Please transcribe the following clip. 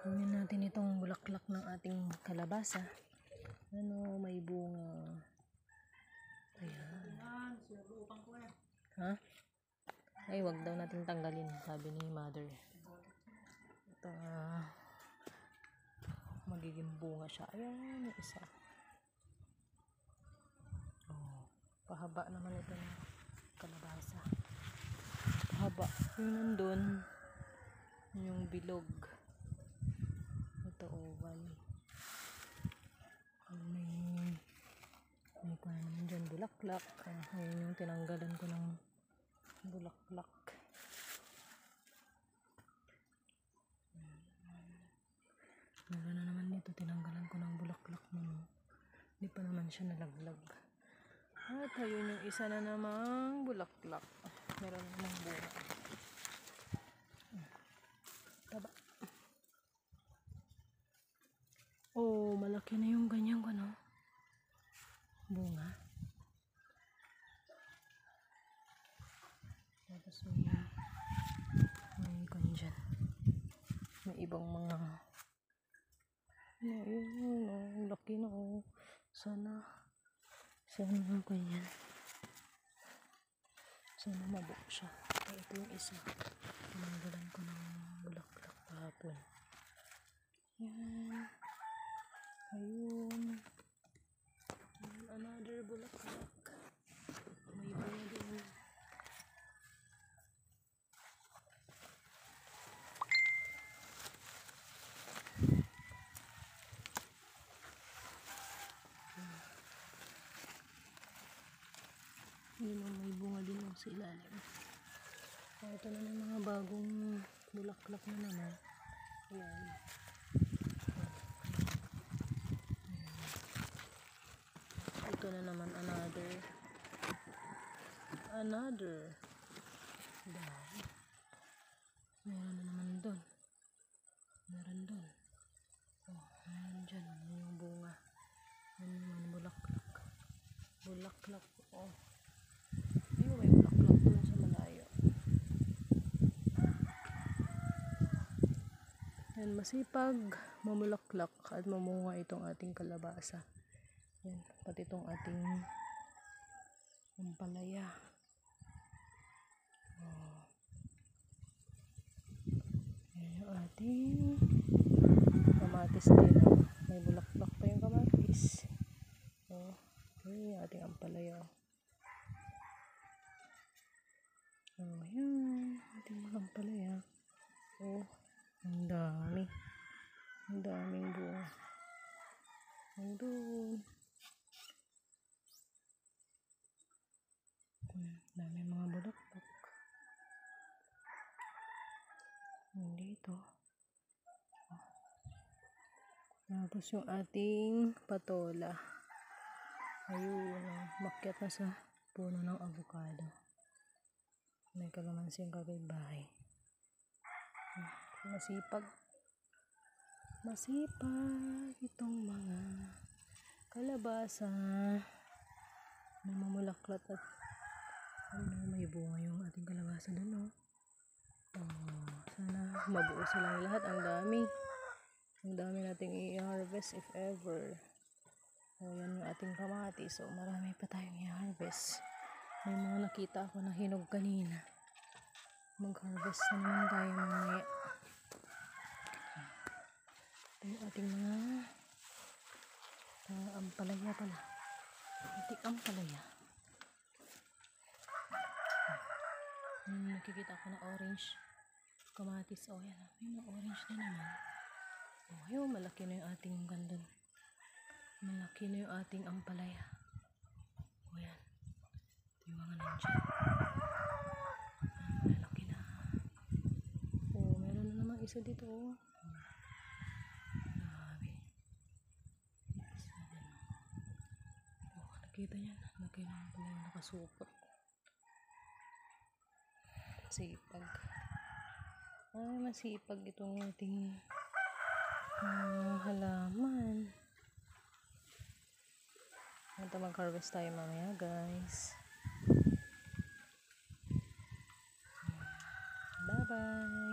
Kunin natin itong bulaklak ng ating kalabasa. Ano, may bunga. Ayan. Ha? Ay, wag daw natin tanggalin, sabi ni mother. Ito, magiging bunga siya. Ayan, yung isa. Oh, pahaba naman ito ng kalabasa. Pahaba. Yung nandun, yung bilog. Ito, oval. May kaya naman dyan bulaklak. Ayun yung tinanggalan ko ng bulaklak. Meron na naman dito, tinanggalan ko ng bulaklak mo. Hindi pa naman siya nalaglag. At ayun yung isa na namang bulaklak. Meron namang bunga. Taba. Oh, malaki na yung ganyang ano, bunga. Tapos may kan dyan. May ibang mga ayun, oh, laki na, oh. Sana ganyan. Sana mabuo siya. Ay, ito yung isa. Tinanggalan ko ng bulaklak kahapon. Yan. Ayun. Another bulaklak. May bunga din. Yun, may bunga din sa ilalim. Ito na ng mga bagong bulaklak na naman. Ayan. Ito na naman another dahil meron na naman doon. Meron doon. Oh, meron dyan. Yung bunga. Yung naman bulaklak. Oh. Ayun, may bulaklak doon sa malayo. Yan, masipag mamulaklak at mamunga itong ating kalabasa. Yan, pati itong ating ampalaya. Oh. Yan yung ating kamatis din. Oh. May bulaklak pa yung kamatis. Oh. Yan yung ating ampalaya. Oh, yan. Ating ampalaya. Oh, ang dami. Ang daming bunga. Nandun. Dami mga bulaklak. Dito. Tapos yung ating patola. Ayun. Makyat na sa puno ng avocado. May kalamansi yung kapitbahay. Masipag itong mga kalabasa na mamulaklat at may bunga yung ating kalabasa doon. Oh, sana mabuo silang lahat. Ang dami nating i-harvest if ever. Yan yung ating kamatis. So marami pa tayong i-harvest. May mga nakita ako na hinog kanina. Mag-harvest na naman tayo mamaya. Ito yung ating mga ampalaya pala. Ating ampalaya. Nakikita ko na orange kamatis. Oh, yan. Yung orange na naman. Oh, yun. Malaki na yung ating gandun. Malaki na yung ating ampalaya. Oh, yan. Ito yung mga nandyan. Malaki na. Oh, meron na naman isa dito. Oh. Grabe. Isa din. Oh, nakita yan. Laki na ampalaya nakasupot. Sipag. Masipag itong ating halaman. Ito, mag-harvest tayo mamaya, guys. Bye-bye.